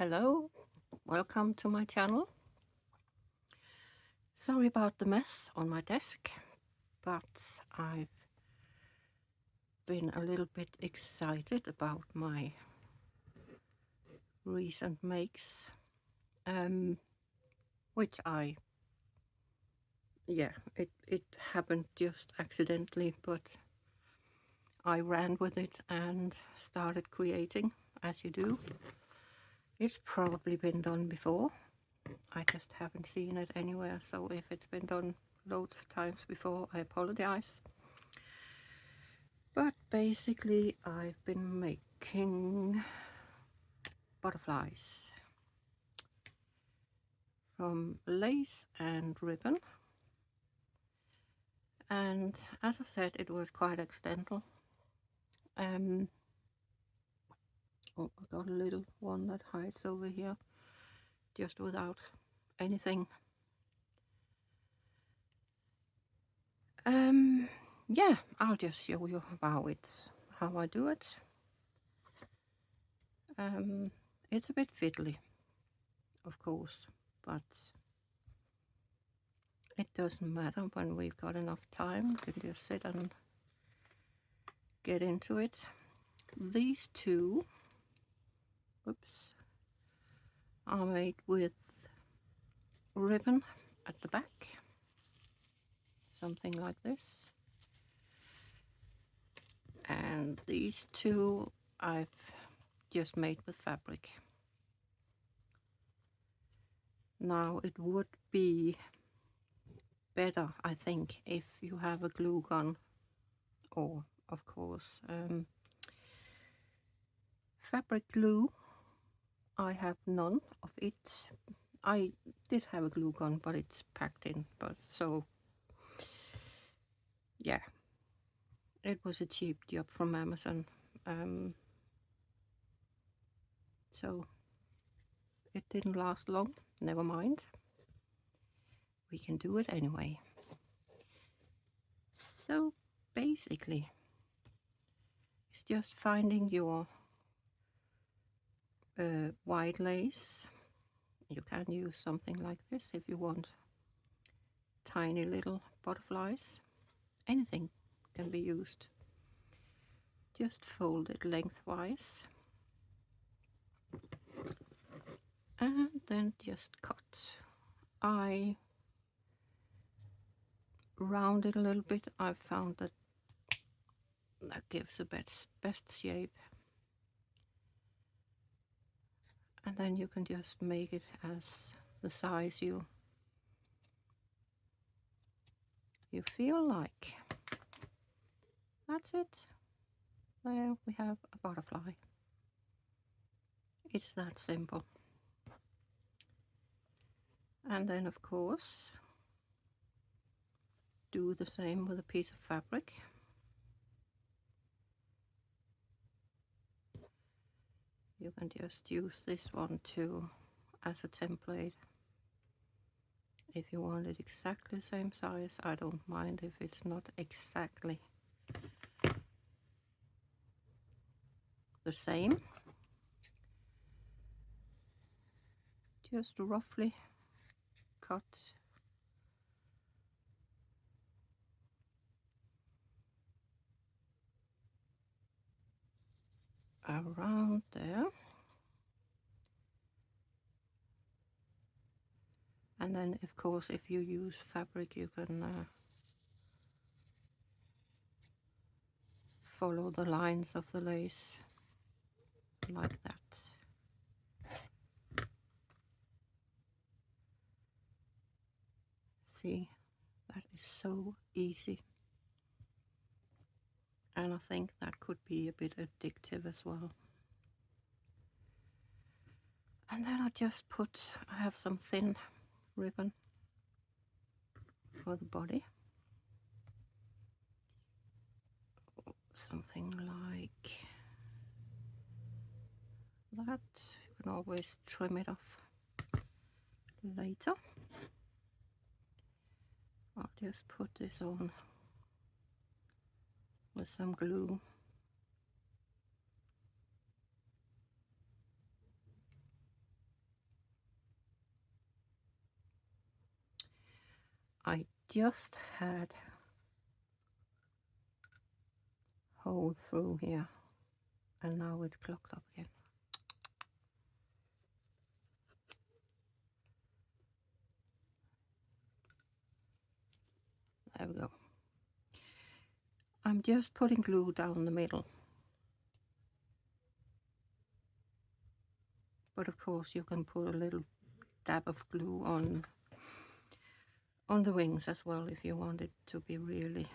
Hello, welcome to my channel. Sorry about the mess on my desk, but I've been a little bit excited about my recent makes, which it happened just accidentally, but I ran with it and started creating, as you do. It's probably been done before. I just haven't seen it anywhere, so if it's been done loads of times before, I apologize. But basically, I've been making butterflies from lace and ribbon. And as I said, it was quite accidental. Oh, I got a little one that hides over here, just without anything. Yeah, I'll just show you how I do it. It's a bit fiddly, of course, but it doesn't matter when we've got enough time. We can just sit and get into it. These two, are made with ribbon at the back, something like this. And these two I've just made with fabric. Now it would be better, I think, if you have a glue gun, or of course fabric glue. I have none of it. I did have a glue gun, but it's packed in, but so yeah, it was a cheap job from Amazon. So it didn't last long. Never mind, we can do it anyway. So basically, it's just finding your white lace. You can use something like this if you want tiny little butterflies. Anything can be used. Just fold it lengthwise and then just cut. I round it a little bit. I found that gives the best shape. And then you can just make it as the size you feel like. That's it. There we have a butterfly. It's that simple. And then of course do the same with a piece of fabric. You can just use this one too as a template. If you want it exactly the same size, I don't mind if it's not exactly the same. Just roughly cut around there. And then of course if you use fabric you can follow the lines of the lace like that. See, that is so easy. And I think that could be a bit addictive as well. And then I have some thin ribbon for the body. Something like that. You can always trim it off later. I'll just put this on with some glue. I just had hole through here, and now it's clogged up again. There we go. I'm just putting glue down the middle. But of course you can put a little dab of glue on the wings as well if you want it to be really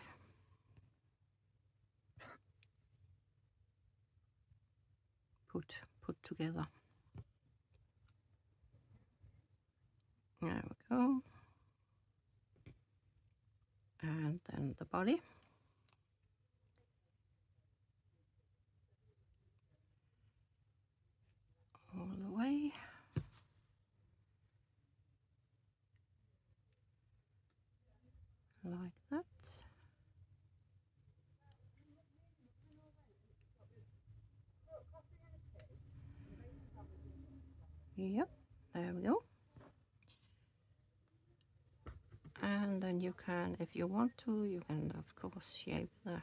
put together. There we go. And then the body. All the way. Like that. Yep, there we go. And then you can, if you want to, you can of course shape the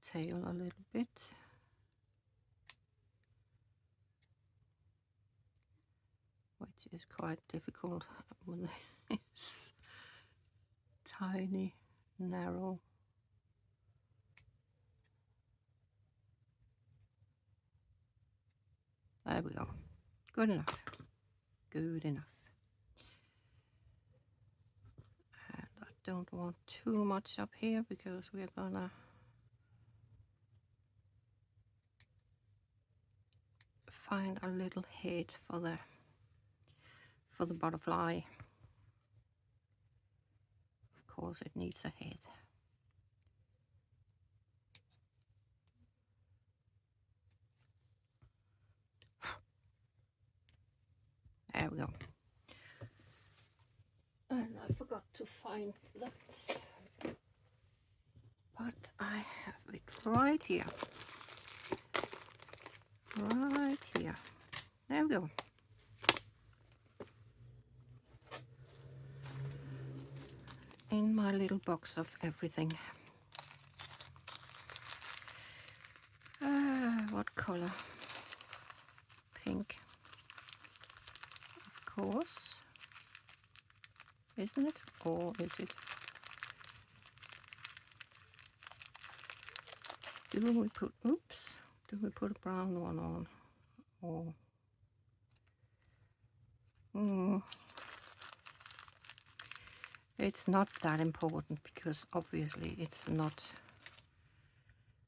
tail a little bit. Which is quite difficult with this tiny, narrow. There we go. Good enough. Good enough. And I don't want too much up here because we're gonna find a little head for the butterfly. Of course it needs a head. There we go. And I forgot to find that, but I have it right here. Right here. There we go. In my little box of everything. What color? Pink. Of course. Isn't it? Or is it? Do we put, oops, do we put a brown one on? Or, it's not that important because obviously it's not,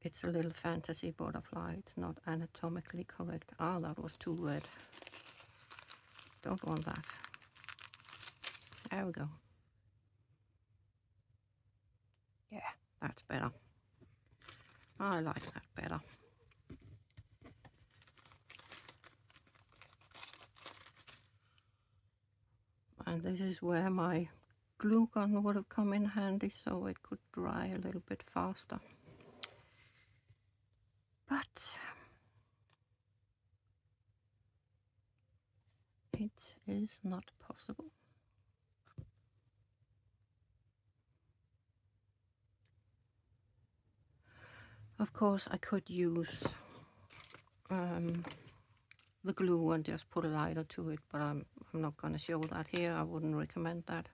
it's a little fantasy butterfly. It's not anatomically correct. Ah, that was too red. Don't want that. There we go. Yeah, that's better. I like that better. And this is where my glue gun would have come in handy, so it could dry a little bit faster. But it is not possible. Of course, I could use the glue and just put a lighter to it, but I'm not going to show that here. I wouldn't recommend that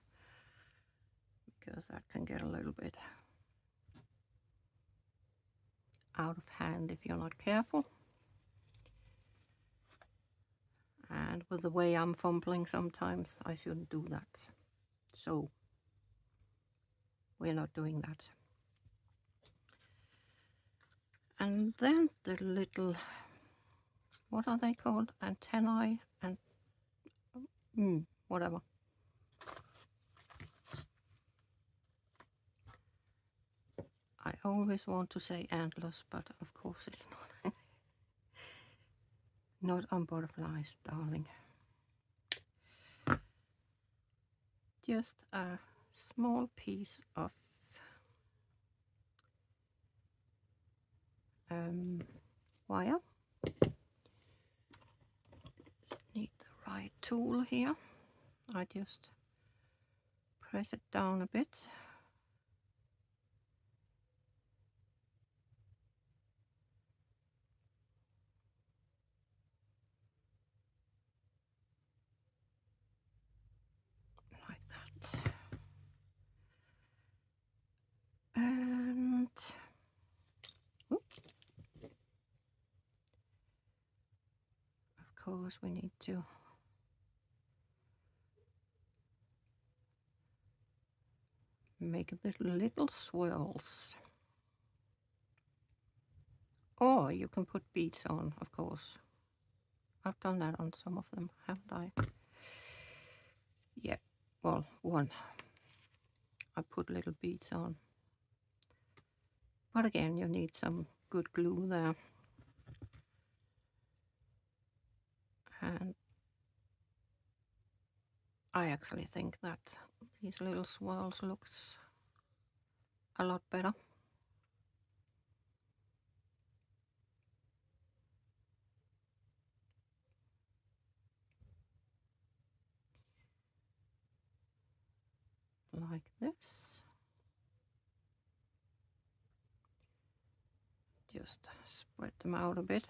because that can get a little bit out of hand if you're not careful. And with the way I'm fumbling sometimes, I shouldn't do that. So we're not doing that. And then the little, what are they called? Antennae and whatever. I always want to say antlers, but of course it's not. Not on butterflies, darling. Just a small piece of wire. Need the right tool here. I just press it down a bit. Like that. And of course we need to make the little swirls. Or you can put beads on, of course. I've done that on some of them, haven't I? Yeah, well, one. I put little beads on. But again, you need some good glue there. And I actually think that these little swirls looks a lot better. Like this. Just spread them out a bit.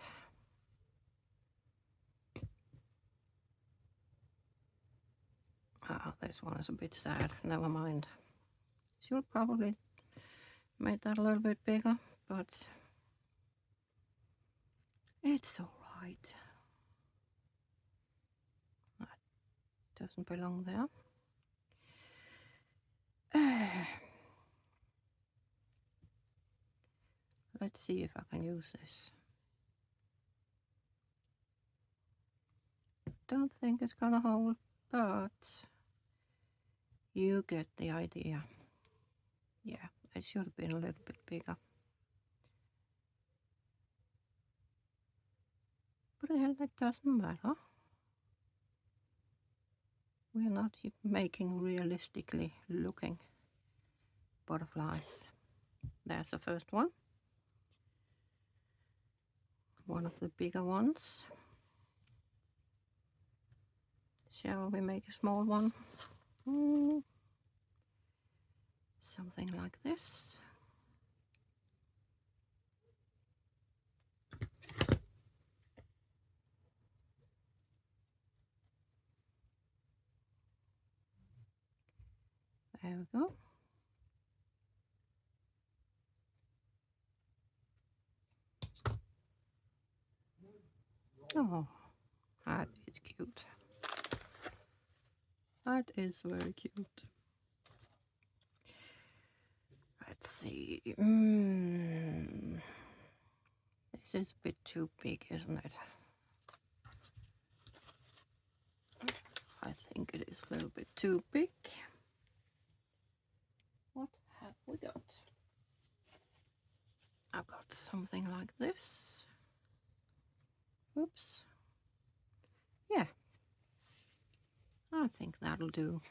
Ah, this one is a bit sad. Never mind. Should probably make that a little bit bigger, but it's all right. That doesn't belong there. Let's see if I can use this. Don't think it's gonna hold, but you get the idea. Yeah, it should have been a little bit bigger. But again, it doesn't matter. We're not making realistically looking butterflies. There's the first one. One of the bigger ones. Shall we make a small one? Something like this. There we go. Oh, that is cute. That is very cute. Let's see. This is a bit too big, isn't it? I think it is a little bit too big. What have we got? I've got something like this. Oops. Yeah. I think that'll do.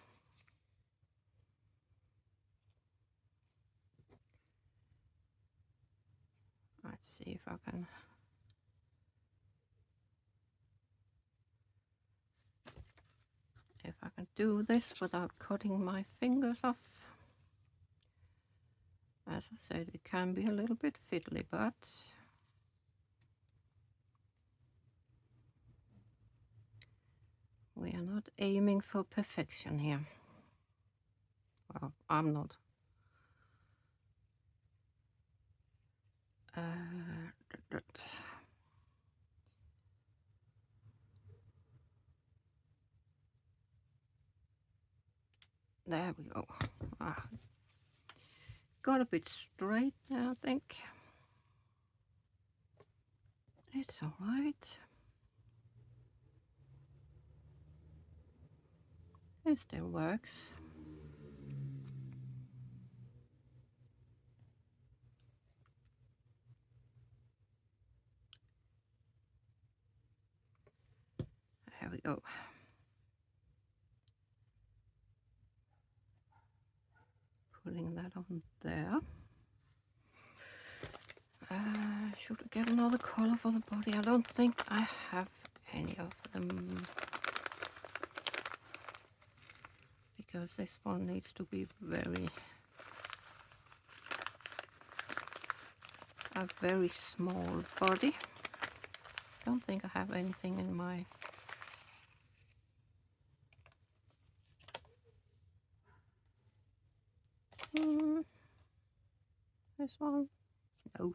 Let's see if I can do this without cutting my fingers off. As I said, it can be a little bit fiddly, but we are not aiming for perfection here. Well, I'm not. There we go. Got a bit straight there, I think. It's all right. It still works. There we go. Putting that on there. Should I get another color for the body? I don't think I have any of them. because this one needs to be a very small body. Don't think I have anything in my this one. No.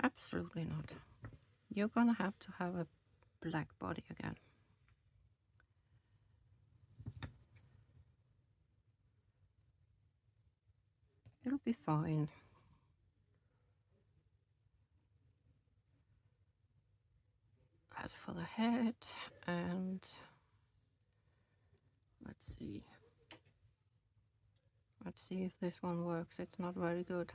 Absolutely not. You're gonna have to have a black body again. It'll be fine. As for the head, and let's see if this one works. It's not very good.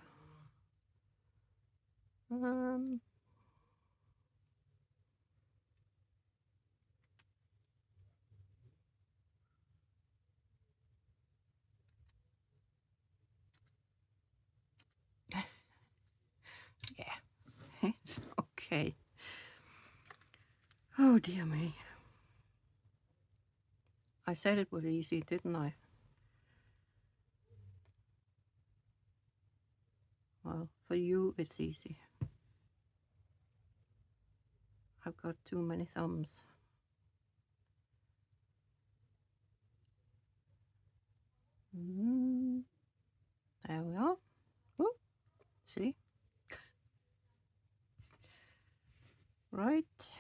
Yeah, it's okay. Oh dear me. I said it was easy, didn't I? Well, for you it's easy. I've got too many thumbs. There we are. Ooh, see? Right.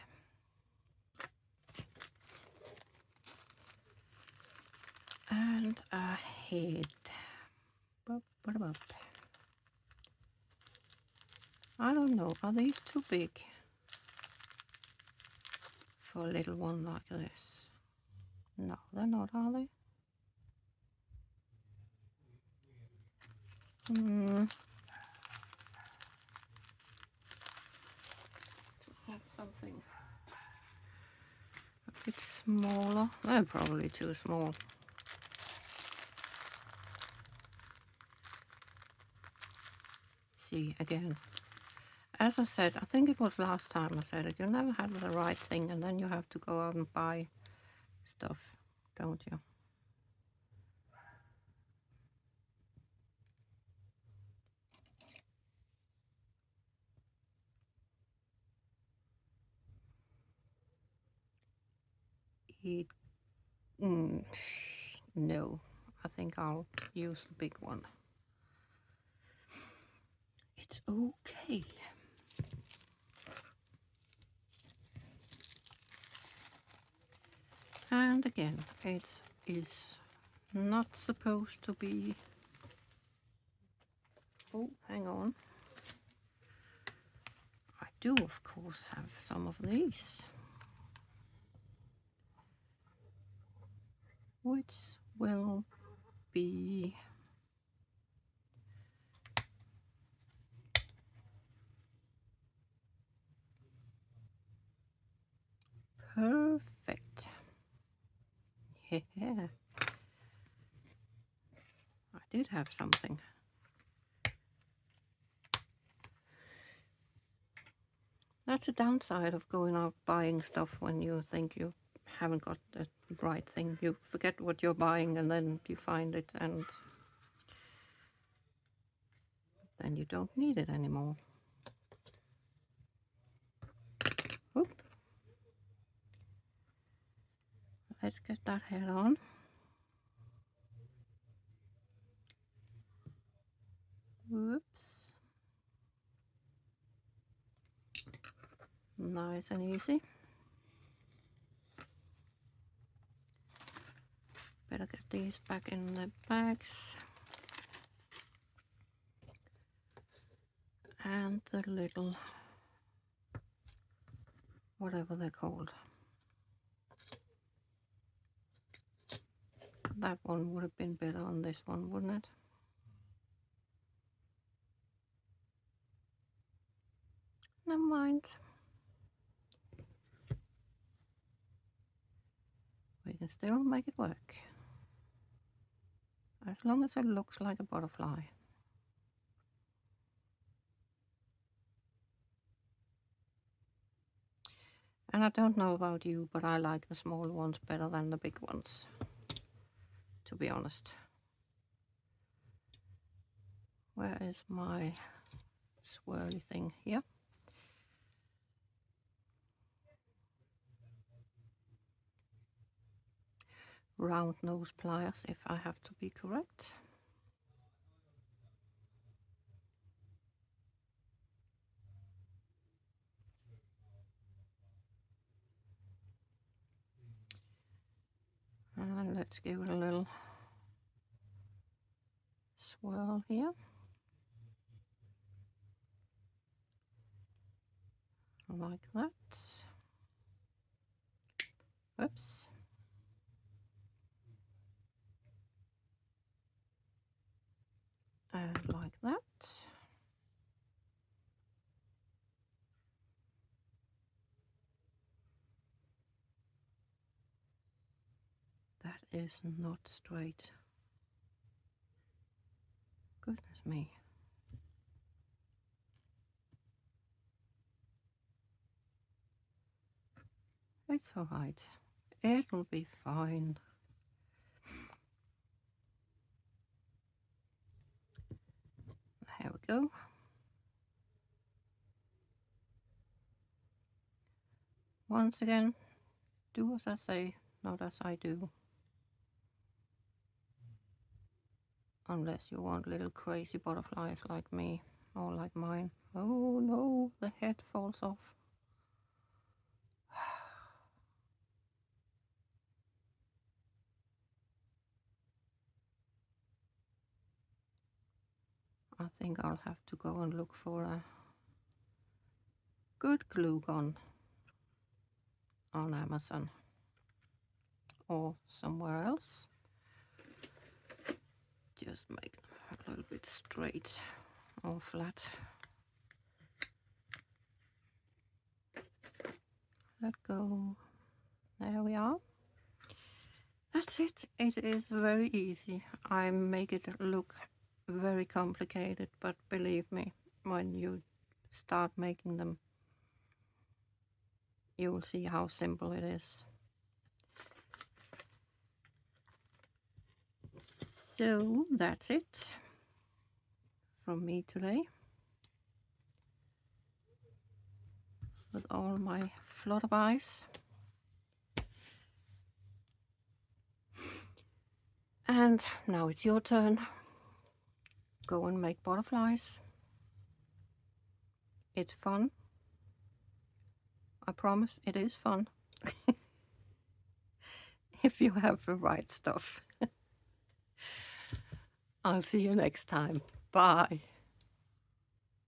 And a head. I don't know, are these too big for a little one like this? No, they're not, are they? Have something a bit smaller. They're probably too small. See, again, as I said, I think it was last time I said it, you never have the right thing and then you have to go out and buy stuff, don't you? No, I think I'll use the big one. It's okay. And again, it is not supposed to be... Oh, hang on. I do, of course, have some of these, which will be perfect. Yeah, I did have something. That's a downside of going out buying stuff when you think you haven't got the right thing. You forget what you're buying and then you find it and then you don't need it anymore. Oop. Let's get that head on. Whoops. Nice and easy. Better get these back in the bags. And the little, whatever they're called. That one would have been better on this one, wouldn't it? Never mind. We can still make it work. As long as it looks like a butterfly. And I don't know about you, but I like the small ones better than the big ones. to be honest. Where is my swirly thing here? Round nose pliers, if I have to be correct. And let's give it a little swirl here. Like that. Oops. And like that. That is not straight. Goodness me. It's all right. It'll be fine. Here we go. Once again, do as I say, not as I do. Unless you want little crazy butterflies like me or like mine. Oh no, the head falls off. I think I'll have to go and look for a good glue gun on Amazon or somewhere else. Just make them a little bit straight or flat. Let go. There we are. That's it. It is very easy. I make it look very complicated, but believe me, when you start making them, you will see how simple it is. So that's it from me today with all my flutterbies. And now it's your turn. Go and make butterflies. It's fun. I promise it is fun. If you have the right stuff. I'll see you next time. Bye.